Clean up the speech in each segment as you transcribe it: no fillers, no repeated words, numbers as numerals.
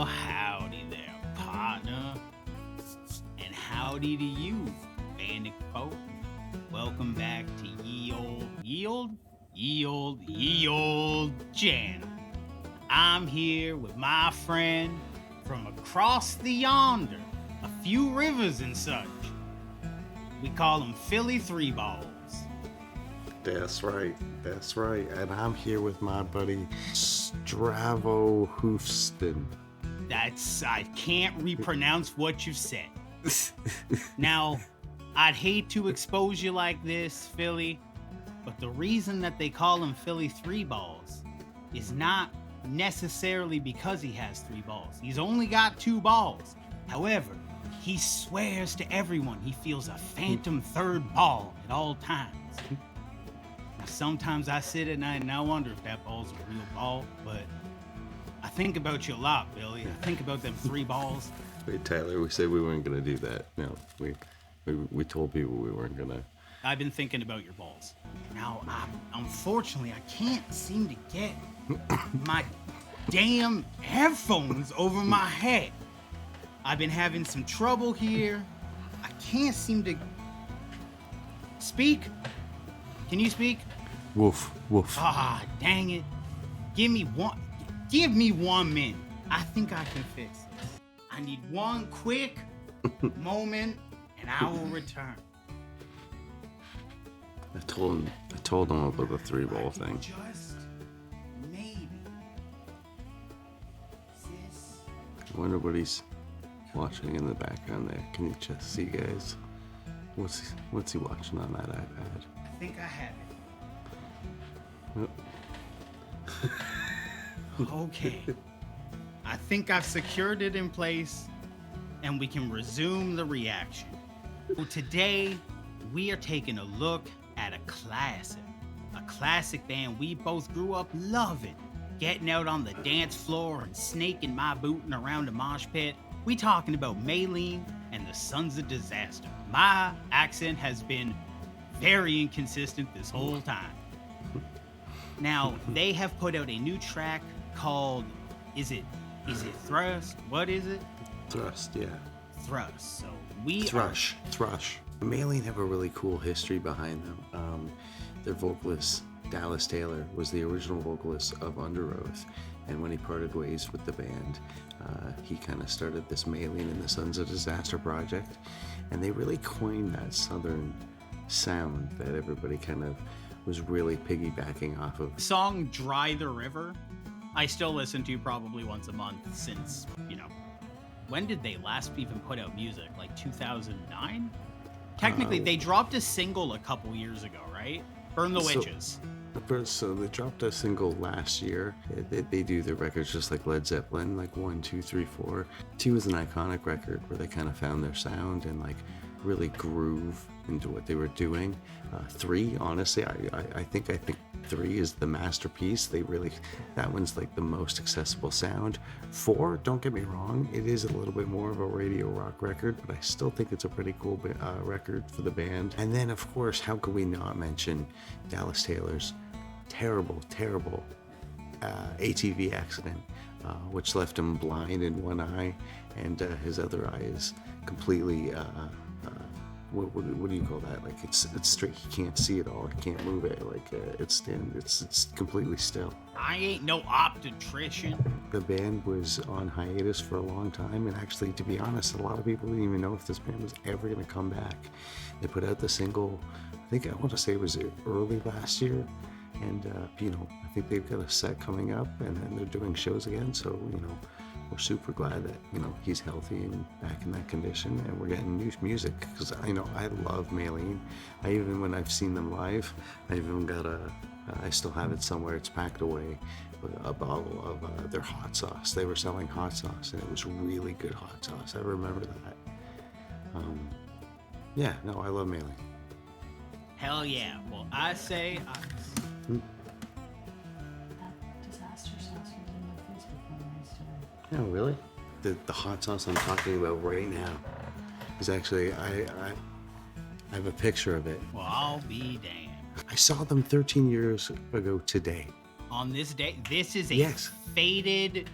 Well, howdy there, partner. And howdy to you, bandit folk. Welcome back to ye old channel. I'm here with my friend from across the yonder, a few rivers and such. We call him Philly Three Balls. That's right. And I'm here with my buddy Stravo Hoofston. I can't repronounce what you said. Now, I'd hate to expose you like this, Philly, but the reason that they call him Philly Three Balls is not necessarily because he has three balls. He's only got two balls. However, he swears to everyone he feels a phantom third ball at all times. Now, sometimes I sit at night and I wonder if that ball's a real ball, but I think about you a lot, Billy. I think about them three balls. Wait, Tyler, we said we weren't going to do that. No, we told people we weren't going to. I've been thinking about your balls. Now, unfortunately, I can't seem to get my damn headphones over my head. I've been having some trouble here. I can't seem to speak. Can you speak? Woof. Ah, dang it. Give me 1 minute. I think I can fix this. I need one quick moment and I will return. I told him about the three ball thing. Just maybe. I wonder what he's watching in the background there. Can you just see, guys? What's he watching on that iPad? I think I have Yep. it. Okay. I think I've secured it in place and we can resume the reaction. Well, today, we are taking a look at a classic band we both grew up loving, getting out on the dance floor and snaking my booting around a mosh pit. We talking about Maylene and the Sons of Disaster. My accent has been very inconsistent this whole time. Now, they have put out a new track called, is it Thrush? What is it? Thrush, yeah. Thrush. So Thrush. Maylene have a really cool history behind them. Their vocalist, Dallas Taylor, was the original vocalist of Under Oath, and when he parted ways with the band, he kind of started this Maylene and the Sons of Disaster project, and they really coined that southern sound that everybody kind of was really piggybacking off of. The song Dry the River, I still listen to probably once a month since, when did they last even put out music? Like 2009? Technically, they dropped a single a couple years ago, right? Burn the Witches. So they dropped a single last year. They do their records just like Led Zeppelin, like 1, 2, 3, 4. 2 is an iconic record where they kind of found their sound and like really groove into what they were doing. 3, honestly, I think 3 is the masterpiece. That one's like the most accessible sound. 4, don't get me wrong, it is a little bit more of a radio rock record, but I still think it's a pretty cool record for the band. And then, of course, how could we not mention Dallas Taylor's terrible ATV accident, which left him blind in one eye, and his other eye is completely what do you call that? Like it's straight. He can't see it all. He can't move it. Like it's completely still. I ain't no optometrician. The band was on hiatus for a long time, and actually, to be honest, a lot of people didn't even know if this band was ever going to come back. They put out the single, I want to say it was early last year, and I think they've got a set coming up, and then they're doing shows again. So we're super glad that he's healthy and back in that condition, and we're getting new music, because I love Maylene. When I've seen them live, I even got I still have it somewhere, it's packed away, a bottle of their hot sauce. They were selling hot sauce, and it was really good hot sauce. I remember that. I love Maylene. Hell yeah. Well, I say Oh, really? The hot sauce I'm talking about right now is actually, I have a picture of it. Well, I'll be damned. I saw them 13 years ago today. On this day, this is a faded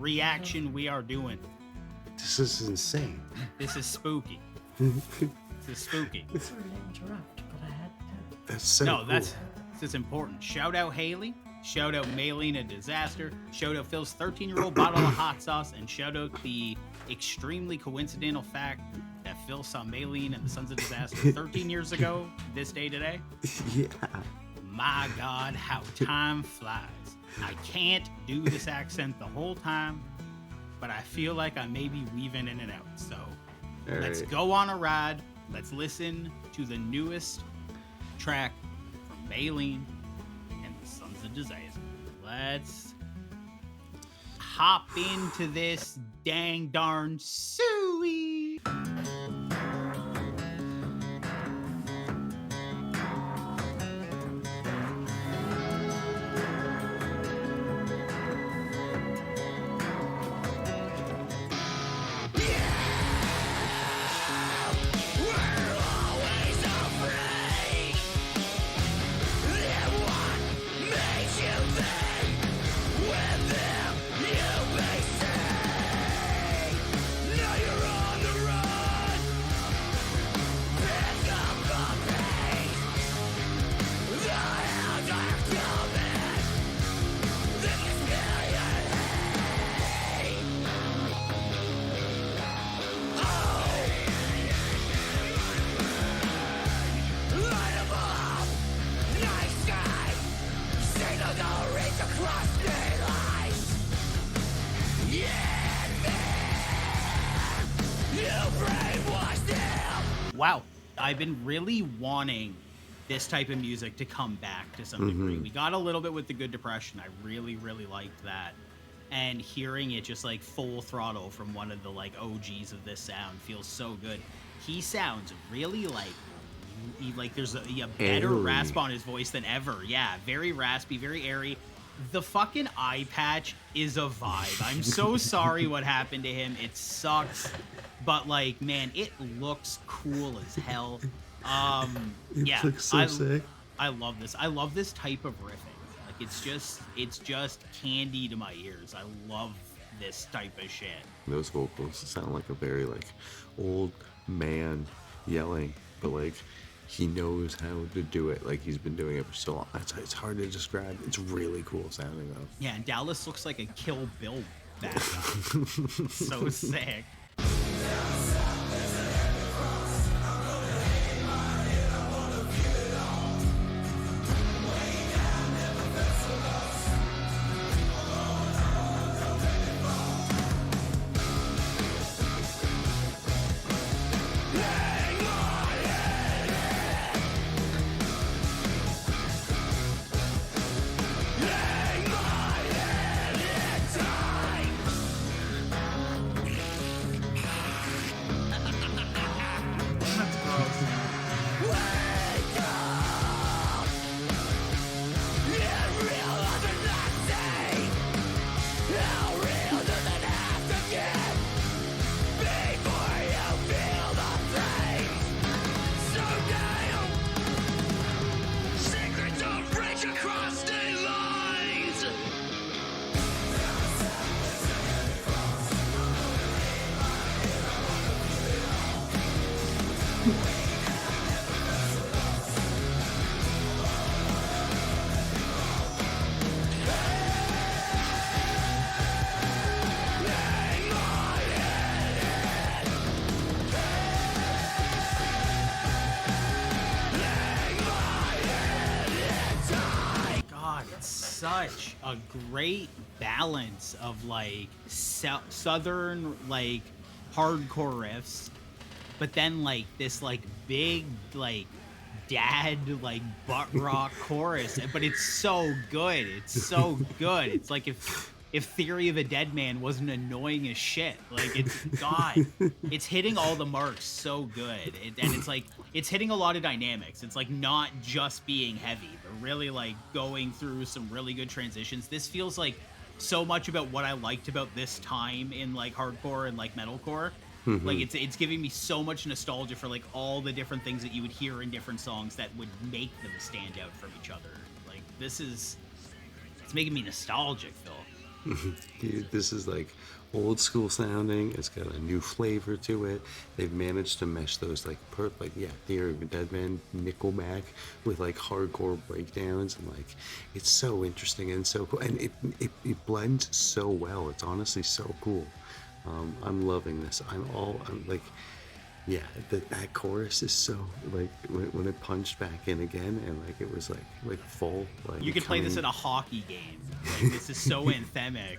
reaction we are doing. This is insane. This is spooky. This is spooky. Sorry to interrupt, but I had to. That's so No, cool. this is important. Shout out Haley. Shout out Maylene a disaster. Shout out Phil's 13-year-old bottle of hot sauce. And shout out the extremely coincidental fact that Phil saw Maylene and the Sons of Disaster 13 years ago, this day today. Yeah. My God, how time flies. I can't do this accent the whole time, but I feel like I may be weaving in and out. So let's go on a ride. Let's listen to the newest track from Maylene and the Sons of Disaster. Let's hop into this dang darn suey. Wow, I've been really wanting this type of music to come back to some degree. We got a little bit with the Good Depression. I really, really liked that. And hearing it just like full throttle from one of the like OGs of this sound feels so good. He sounds really like there's a better Airy. rasp on his voice than ever. Yeah, very raspy, very airy. The fucking eye patch is a vibe. I'm so sorry what happened to him. It sucks. But like, man, it looks cool as hell. Yeah, looks so sick. I love this. I love this type of riffing. Like, it's just candy to my ears. I love this type of shit. Those vocals sound like a very like old man yelling, but like he knows how to do it. Like he's been doing it for so long. It's hard to describe. It's really cool sounding though. Yeah, and Dallas looks like a Kill Bill bad guy. So sick. Such a great balance of like southern like hardcore riffs, but then like this like big like dad like butt rock chorus, but it's so good. It's so good. It's like if Theory of a Dead Man wasn't annoying as shit. Like, it's God, it's hitting all the marks so good, and it's like it's hitting a lot of dynamics. It's like not just being heavy, but really like going through some really good transitions. This feels like so much about what I liked about this time in like hardcore and like metalcore. Mm-hmm. Like it's giving me so much nostalgia for like all the different things that you would hear in different songs that would make them stand out from each other. Like it's making me nostalgic, Phil. Dude, this is like old school sounding. It's got a new flavor to it. They've managed to mesh those like Theory of a Deadman, Nickelback with like hardcore breakdowns, and like it's so interesting and so cool, and it blends so well. It's honestly so cool. I'm loving this. I'm like, yeah, that chorus is so like when it punched back in again, and like it was like full. Like You could play this in a hockey game. Like, this is so anthemic.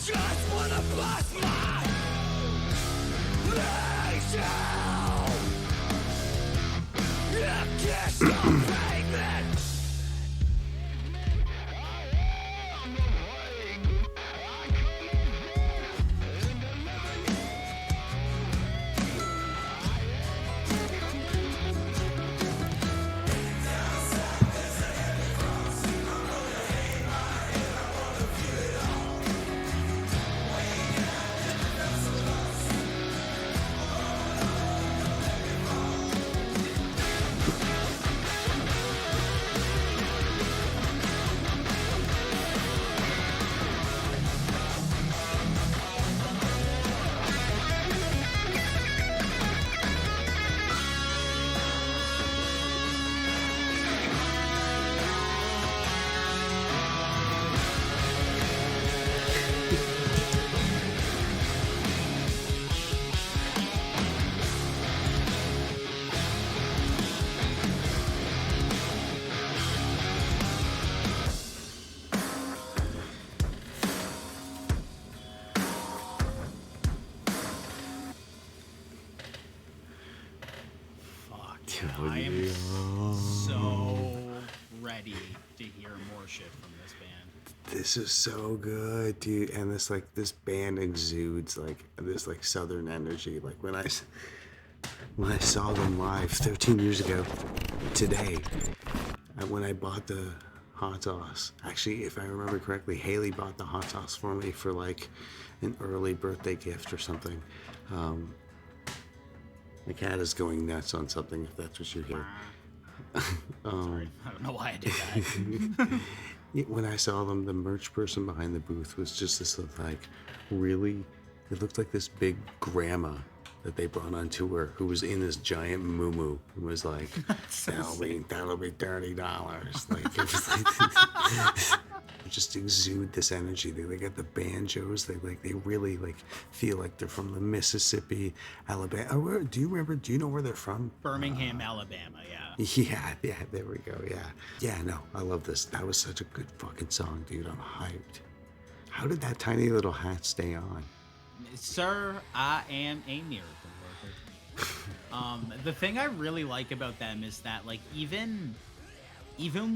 Just wanna bust my legs out. Kiss the pavement. Fuck. Yeah, I am so ready to hear more shit from this band. This is so good, dude. And this band exudes like this like southern energy. Like when I saw them live 13 years ago today, when I bought the hot sauce. Actually, if I remember correctly, Haley bought the hot sauce for me for like an early birthday gift or something. The cat is going nuts on something, if that's what you hear. Sorry, I don't know why I did that. When I saw them, the merch person behind the booth was just this like really, it looked like this big grandma that they brought on tour who was in this giant moo and was like, that'll be $30. Like, it was like, they just exude this energy. They got the banjos. They really like feel like they're from the Mississippi, Alabama. Oh, do you know where they're from? Birmingham, Alabama, yeah. Yeah, there we go, yeah, no, I love this. That was such a good fucking song, dude. I'm hyped. How did that tiny little hat stay on? Sir, I am a miracle worker. The thing I really like about them is that, like, even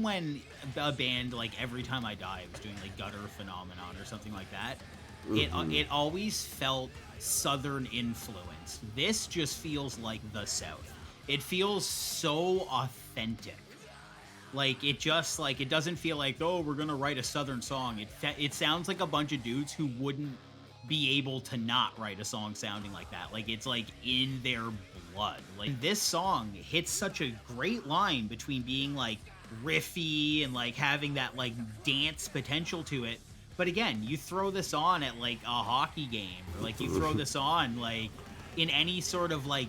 when a band like Every Time I Die was doing like Gutter Phenomenon or something like that, it always felt Southern influence. This just feels like the South. It feels so authentic. Like, it just, like, it doesn't feel like, oh, we're gonna write a Southern song. It sounds like a bunch of dudes who wouldn't be able to not write a song sounding like that. Like, it's like in their blood. Like, this song hits such a great line between being like riffy and like having that like dance potential to it. But again, you throw this on at like a hockey game, or like you throw this on like in any sort of like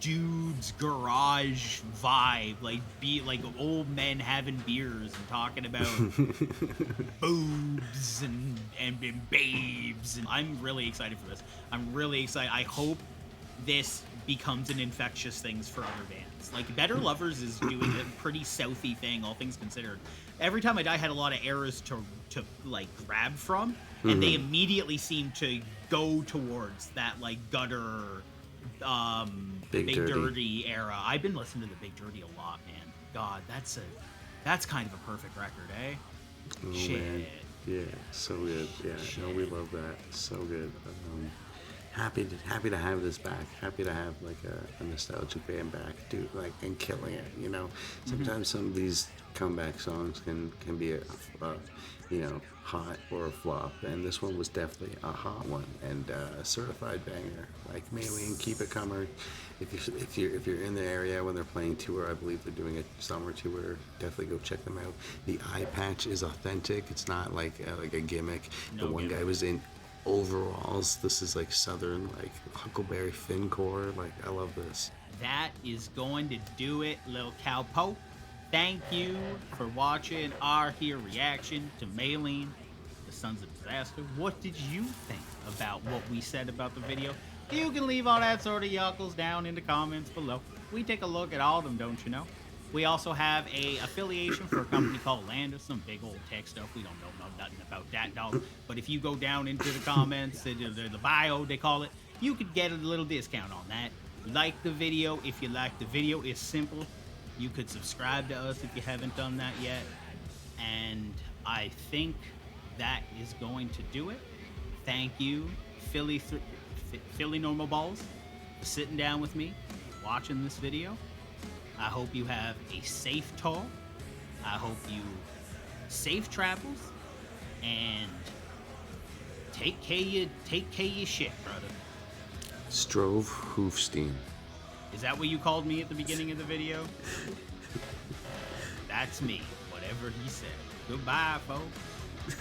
dude's garage vibe, like be like old men having beers and talking about boobs and babes. And I'm really excited for this. I'm really excited. I hope this becomes an infectious thing for other bands. Like, Better Lovers is doing a pretty southy thing, all things considered. Every Time I Die had a lot of eras to like grab from, and they immediately seem to go towards that like gutter Big Dirty era. I've been listening to the Big Dirty a lot, man. God, that's kind of a perfect record, eh? Oh, Shit. Man. Yeah, so good. Yeah, no, we love that. So good. happy to have this back. Happy to have like a nostalgic band back, like and killing it. You know, sometimes some of these comeback songs can be a hot or a flop, and this one was definitely a hot one and a certified banger. Like Maylene, keep it coming. If you're in the area when they're playing tour, I believe they're doing a summer tour. Definitely go check them out. The eye patch is authentic. It's not like a gimmick. No the one gimmick. guy was in overalls. This is like southern, like huckleberry fincore. Like I love this. That is going to do it, little cowpoke. Thank you for watching our here reaction to Maylene, the Sons of Disaster. What did you think about what we said about the video? You can leave all that sort of yuckles down in the comments below. We take a look at all of them, don't you know? We also have a affiliation for a company called Landis, some big old tech stuff. We don't know nothing about that, dog. But if you go down into the comments, the bio, they call it, you could get a little discount on that. Like the video if you like the video. It's simple. You could subscribe to us if you haven't done that yet. And I think that is going to do it. Thank you, Philly Normal Balls, for sitting down with me, watching this video. I hope you have a safe tour. I hope you safe travels and take care of your shit, brother. Strove Hoofstein. Is that what you called me at the beginning of the video? That's me, whatever he said. Goodbye, folks.